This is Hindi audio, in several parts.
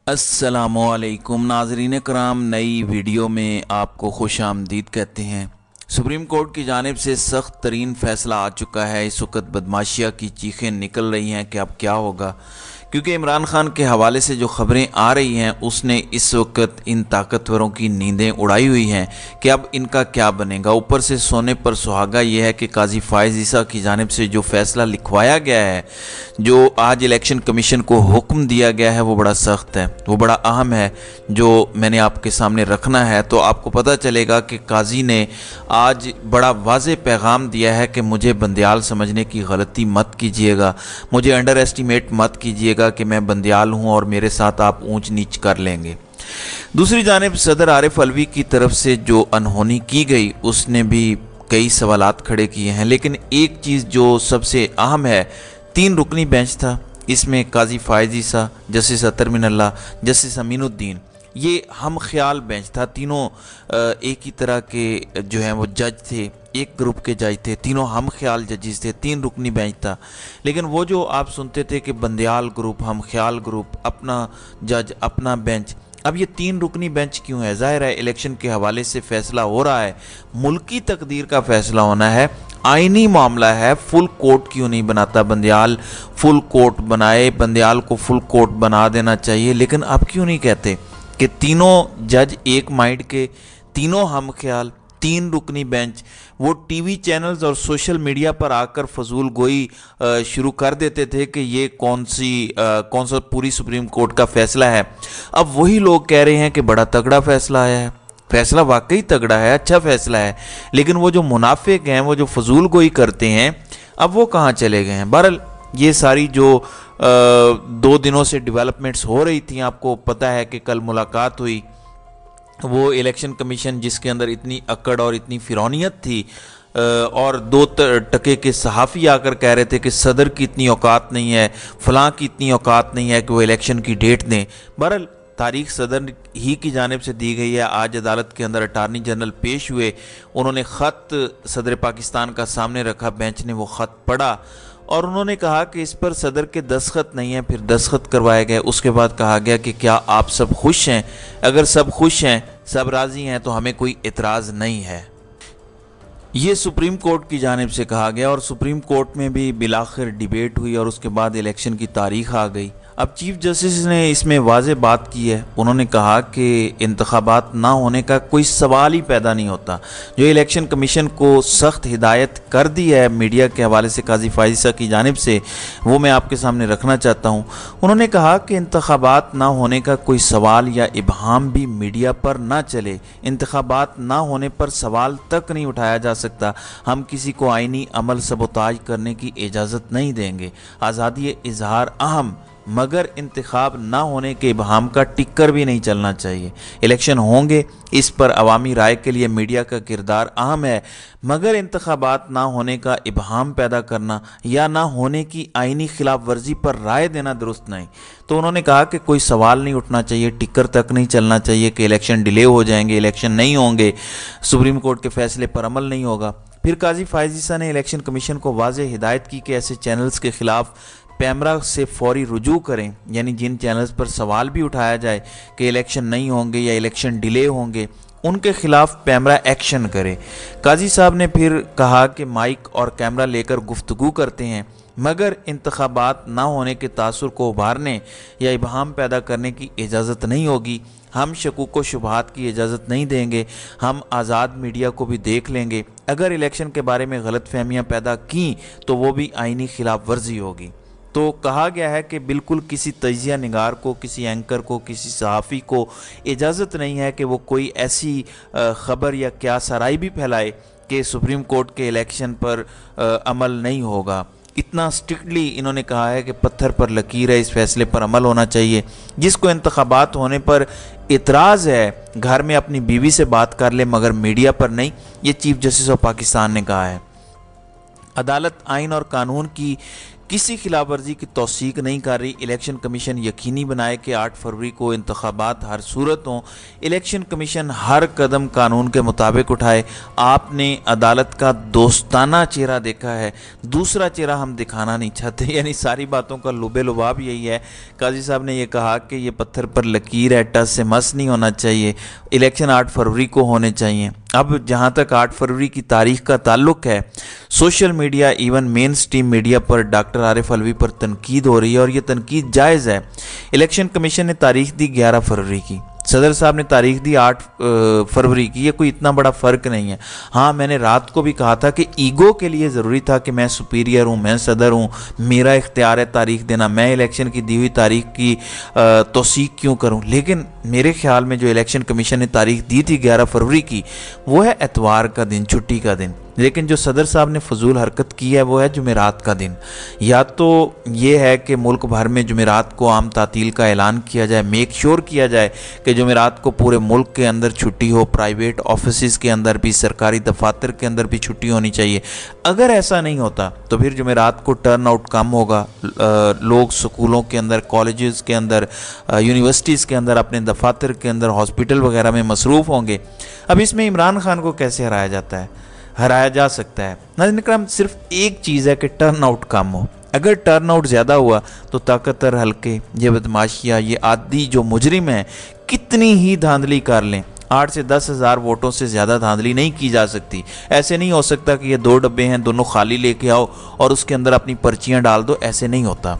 अस्सलामुअलैकुम नाज़रीन कराम, नई वीडियो में आपको खुश आमदीद कहते हैं। सुप्रीम कोर्ट की जानिब से सख्त तरीन फ़ैसला आ चुका है। इस वक्त बदमाशिया की चीखें निकल रही हैं कि अब क्या होगा, क्योंकि इमरान खान के हवाले से जो ख़बरें आ रही हैं उसने इस वक्त इन ताकतवरों की नींदें उड़ाई हुई हैं कि अब इनका क्या बनेगा। ऊपर से सोने पर सुहागा ये है कि काजी फायज़ ईसा की जानिब से जो फ़ैसला लिखवाया गया है, जो आज इलेक्शन कमीशन को हुक्म दिया गया है, वो बड़ा सख्त है, वो बड़ा अहम है, जो मैंने आपके सामने रखना है। तो आपको पता चलेगा कि काजी ने आज बड़ा वाज़ेह पैगाम दिया है कि मुझे बंदियाल समझने की गलती मत कीजिएगा, मुझे अंडर एस्टिमेट मत कीजिएगा कि मैं बंदियाल हूँ और मेरे साथ आप ऊंच नीच कर लेंगे। दूसरी जानिब सदर आरिफ अलवी की तरफ से जो अनहोनी की गई उसने भी कई सवालात खड़े किए हैं, लेकिन एक चीज़ जो सबसे अहम है, 3 रुकनी बेंच था, इसमें काजी फायज़ ईसा, जस्टिस अतर मिनल्ला, जस्टिस अमीनुद्दीन, ये हम ख्याल बेंच था। तीनों एक ही तरह के जो हैं वो जज थे, एक ग्रुप के जज थे, तीनों हम ख्याल जजेस थे, 3 रुकनी बेंच था। लेकिन वो जो आप सुनते थे कि बंदियाल ग्रुप, हम ख्याल ग्रुप, अपना जज, अपना बेंच, अब ये 3 रुकनी बेंच क्यों है? ज़ाहिर है इलेक्शन के हवाले से फ़ैसला हो रहा है, मुल्की तकदीर का फ़ैसला होना है, आइनी मामला है। फुल कोर्ट क्यों नहीं बनाता बंदियाल? फुल कोर्ट बनाए, बंदियाल को फुल कोर्ट बना देना चाहिए। लेकिन अब क्यों नहीं कहते कि तीनों जज एक माइंड के, तीनों हम ख्याल, 3 रुकनी बेंच वो टीवी चैनल्स और सोशल मीडिया पर आकर फजूल गोई शुरू कर देते थे कि ये कौन सा पूरी सुप्रीम कोर्ट का फैसला है। अब वही लोग कह रहे हैं कि बड़ा तगड़ा फैसला आया है। फैसला वाकई तगड़ा है, अच्छा फैसला है, लेकिन वो जो मुनाफिक हैं, वो जो फजूल गोई करते हैं, अब वो कहाँ चले गए हैं? बहरहाल ये सारी जो 2 दिनों से डेवलपमेंट्स हो रही थी, आपको पता है कि कल मुलाकात हुई, वो इलेक्शन कमीशन जिसके अंदर इतनी अकड़ और इतनी फिरौनियत थी, और 2 टके के सहाफ़ी आकर कह रहे थे कि सदर की इतनी औकात नहीं है, फलां की इतनी औकात नहीं है कि वो इलेक्शन की डेट दें। बहरहाल तारीख सदर ही की जानिब से दी गई है। आज अदालत के अंदर अटारनी जनरल पेश हुए, उन्होंने ख़त सदर पाकिस्तान का सामने रखा, बेंच ने वो ख़त पढ़ा और उन्होंने कहा कि इस पर सदर के दस्तखत नहीं है। फिर दस्तखत करवाए गए, उसके बाद कहा गया कि क्या आप सब खुश हैं? अगर सब खुश हैं, सब राज़ी हैं, तो हमें कोई एतराज़ नहीं है। ये सुप्रीम कोर्ट की जानिब से कहा गया और सुप्रीम कोर्ट में भी बिलाखिर डिबेट हुई और उसके बाद इलेक्शन की तारीख आ गई। अब चीफ जस्टिस ने इसमें वाज़ेह बात की है। उन्होंने कहा कि इंतखाबात ना होने का कोई सवाल ही पैदा नहीं होता। जो इलेक्शन कमीशन को सख्त हिदायत कर दी है मीडिया के हवाले से काजी फायज़ ईसा की जानिब से, वो मैं आपके सामने रखना चाहता हूँ। उन्होंने कहा कि इंतखाबात ना होने का कोई सवाल या इबहाम भी मीडिया पर ना चले। इंतखाबात ना होने पर सवाल तक नहीं उठाया जा सकता। हम किसी को आइनी अमल सबोताज करने की इजाज़त नहीं देंगे। आज़ादी इजहार अहम, मगर इंतखाब ना होने के इबहाम का टिक्कर भी नहीं चलना चाहिए। इलेक्शन होंगे, इस पर अवामी राय के लिए मीडिया का किरदार अहम है, मगर इंतखाबात ना होने का इबहाम पैदा करना या ना होने की आइनी खिलाफ वर्जी पर राय देना दुरुस्त नहीं। तो उन्होंने कहा कि कोई सवाल नहीं उठना चाहिए, टिक्कर तक नहीं चलना चाहिए कि इलेक्शन डिले हो जाएंगे, इलेक्शन नहीं होंगे, सुप्रीम कोर्ट के फैसले पर अमल नहीं होगा। फिर काजी फायज़ ईसा ने इलेक्शन कमीशन को वाज़ेह हिदायत की कि ऐसे चैनल्स के खिलाफ पैमरा से फौरी रुजू करें, यानी जिन चैनल्स पर सवाल भी उठाया जाए कि इलेक्शन नहीं होंगे या इलेक्शन डिले होंगे, उनके खिलाफ पैमरा एक्शन करे। काजी साहब ने फिर कहा कि माइक और कैमरा लेकर गुफ्तगू करते हैं, मगर इंतखाबात ना होने के तासुर को उभारने या इबहाम पैदा करने की इजाज़त नहीं होगी। हम शकूक व शुबहात की इजाज़त नहीं देंगे। हम आज़ाद मीडिया को भी देख लेंगे। अगर इलेक्शन के बारे में गलत फहमियाँ पैदा की तो वो भी आइनी खिलाफ वर्जी होगी। तो कहा गया है कि बिल्कुल किसी तजिया निगार को, किसी एंकर को, किसी सहाफ़ी को इजाज़त नहीं है कि वो कोई ऐसी ख़बर या क्या सराई भी फैलाए कि सुप्रीम कोर्ट के इलेक्शन पर अमल नहीं होगा। इतना स्ट्रिक्टली इन्होंने कहा है कि पत्थर पर लकीर है, इस फैसले पर अमल होना चाहिए। जिसको इंतखाबात होने पर इतराज़ है, घर में अपनी बीवी से बात कर ले, मगर मीडिया पर नहीं। ये चीफ जस्टिस ऑफ पाकिस्तान ने कहा है। अदालत आइन और कानून की किसी खिलाफ वर्जी की तौसीक नहीं कर रही। इलेक्शन कमीशन यकीनी बनाए कि 8 फरवरी को इंतखाबात हर सूरत हों। इलेक्शन कमीशन हर कदम कानून के मुताबिक उठाए। आपने अदालत का दोस्ताना चेहरा देखा है, दूसरा चेहरा हम दिखाना नहीं चाहते। यानी सारी बातों का लुबे लुबाब यही है। काजी साहब ने यह कहा कि ये पत्थर पर लकीर है, टस से मस नहीं होना चाहिए। इलेक्शन 8 फरवरी को होने चाहिए। अब जहाँ तक 8 फरवरी की तारीख का ताल्लुक है, social media even main stream media पर डॉक्टर आरिफ अलवी पर तनकीद हो रही है और ये तनकीद जायज़ है। इलेक्शन कमीशन ने तारीख दी 11 फरवरी की, सदर साहब ने तारीख दी 8 फरवरी की। ये कोई इतना बड़ा फ़र्क नहीं है। हाँ, मैंने रात को भी कहा था कि ईगो के लिए ज़रूरी था कि मैं सुपीरियर हूँ, मैं सदर हूँ, मेरा इख्तियार है तारीख देना, मैं इलेक्शन की दी हुई तारीख की तौसीक क्यों करूँ। लेकिन मेरे ख्याल में जो इलेक्शन कमीशन ने तारीख दी थी 11 फरवरी की, वो है एतवार का दिन, छुट्टी का दिन। लेकिन जो सदर साहब ने फजूल हरकत की है वो है जुमेरात का दिन। या तो ये है कि मुल्क भर में जुमेरात को आम तातील का ऐलान किया जाए, मेक श्योर किया जाए कि जुमेरात को पूरे मुल्क के अंदर छुट्टी हो, प्राइवेट ऑफिस के अंदर भी, सरकारी दफातर के अंदर भी छुट्टी होनी चाहिए। अगर ऐसा नहीं होता तो फिर जुमेरात को टर्न आउट कम होगा, लोग स्कूलों के अंदर, कॉलेजेस के अंदर, यूनिवर्सिटीज़ के अंदर, अपने दफातर के अंदर, हॉस्पिटल वगैरह में मसरूफ़ होंगे। अब इसमें इमरान खान को कैसे हराया जाता है? हराया जा सकता है। नाज़रीन इकराम, सिर्फ एक चीज़ है कि टर्न आउट कम हो। अगर टर्न आउट ज़्यादा हुआ तो ताकतवर हल्के, ये बदमाशियाँ, ये आदि जो मुजरिम हैं, कितनी ही धांधली कर लें, 8 से 10 हज़ार वोटों से ज़्यादा धांधली नहीं की जा सकती। ऐसे नहीं हो सकता कि ये 2 डब्बे हैं, दोनों खाली लेके आओ और उसके अंदर अपनी पर्चियाँ डाल दो। ऐसे नहीं होता।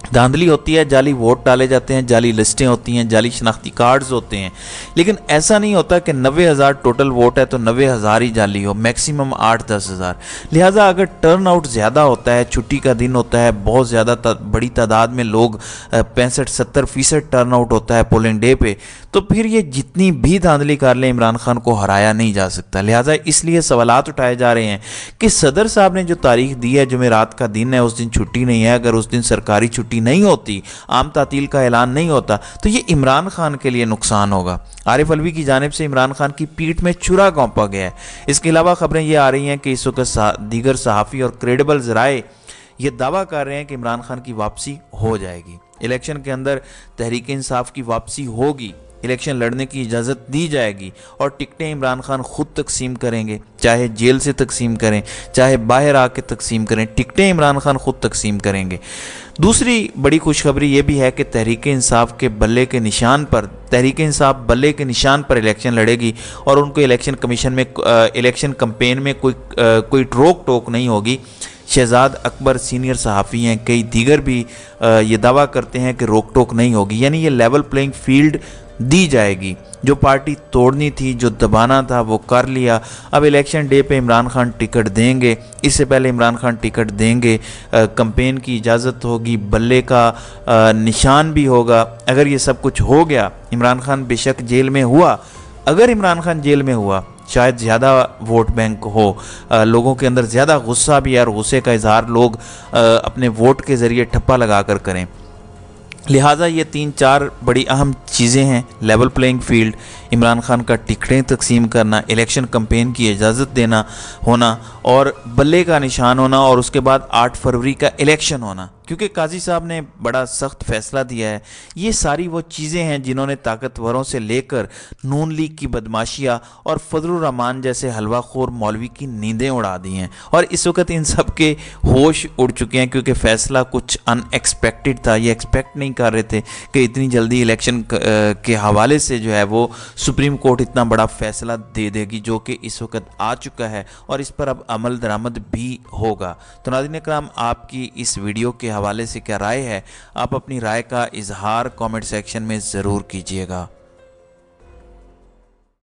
धांधली होती है, जाली वोट डाले जाते हैं, जाली लिस्टें होती हैं, जाली शनाख्ती कार्ड्स होते हैं। लेकिन ऐसा नहीं होता कि 90,000 टोटल वोट है तो 90,000 ही जाली हो, मैक्सिमम 8-10 हज़ार। लिहाजा अगर टर्न आउट ज़्यादा होता है, छुट्टी का दिन होता है, बहुत ज़्यादा बड़ी तादाद में लोग, 65-70% टर्न आउट होता है पोलिंग डे पे, तो फिर ये जितनी भी धांधली कर लें, इमरान खान को हराया नहीं जा सकता। लिहाजा इसलिए सवालात उठाए जा रहे हैं कि सदर साहब ने जो तारीख दी है, जुमेरात का दिन है, उस दिन छुट्टी नहीं है। अगर उस दिन सरकारी छुट्टी नहीं होती, आम तातील का ऐलान नहीं होता, तो ये इमरान खान के लिए नुकसान होगा। आरिफ अलवी की जानिब से इमरान खान की पीठ में छुरा घोंपा गया है। इसके अलावा खबरें ये आ रही हैं कि इस वक्त दीगर सहाफ़ी और क्रेडिबल ज़राए ये दावा कर रहे हैं कि इमरान खान की वापसी हो जाएगी। इलेक्शन के अंदर तहरीक इंसाफ की वापसी होगी, इलेक्शन लड़ने की इजाज़त दी जाएगी और टिकटें इमरान खान खुद तकसीम करेंगे, चाहे जेल से तकसीम करें, चाहे बाहर आके तकसीम करें, टिकटें इमरान खान खुद तकसीम करेंगे। दूसरी बड़ी खुशखबरी ये भी है कि तहरीक इंसाफ के बल्ले के निशान पर, तहरीक इंसाफ बल्ले के निशान पर इलेक्शन लड़ेगी और उनको इलेक्शन कमीशन में, इलेक्शन कैंपेन में कोई रोक टोक नहीं होगी। शहजाद अकबर सीनियर सहाफ़ी हैं, कई दीगर भी ये दावा करते हैं कि रोक टोक नहीं होगी। यानी ये लेवल प्लेइंग फील्ड दी जाएगी। जो पार्टी तोड़नी थी, जो दबाना था, वो कर लिया। अब इलेक्शन डे पे इमरान खान टिकट देंगे, इससे पहले इमरान खान टिकट देंगे, कैंपेन की इजाज़त होगी, बल्ले का निशान भी होगा। अगर ये सब कुछ हो गया, इमरान खान बेशक जेल में हुआ, अगर इमरान खान जेल में हुआ शायद ज़्यादा वोट बैंक हो, लोगों के अंदर ज़्यादा गुस्सा भी है और गुस्से का इजहार लोग अपने वोट के ज़रिए ठप्पा लगा कर करें। लिहाजा ये 3-4 बड़ी अहम चीज़ें हैं। Level playing field, Imran Khan का टिकटें तकसीम करना, इलेक्शन कैंपेन की इजाज़त देना होना और बल्ले का निशान होना और उसके बाद 8 फरवरी का इलेक्शन होना। क्योंकि काजी साहब ने बड़ा सख्त फैसला दिया है। ये सारी वो चीज़ें हैं जिन्होंने ताकतवरों से लेकर नून लीग की बदमाशियाँ और फजलुर रहमान जैसे हलवाखोर मौलवी की नींदें उड़ा दी हैं और इस वक्त इन सब के होश उड़ चुके हैं, क्योंकि फ़ैसला कुछ अनएक्सपेक्टेड था। ये एक्सपेक्ट नहीं कर रहे थे कि इतनी जल्दी इलेक्शन के हवाले से जो है वो सुप्रीम कोर्ट इतना बड़ा फ़ैसला दे देगी, जो कि इस वक्त आ चुका है और इस पर अब अमल दरामद भी होगा। तो नाज़रीन इकराम, आपकी इस वीडियो के हवाले से क्या राय है? आप अपनी राय का इजहार कमेंट सेक्शन में ज़रूर कीजिएगा।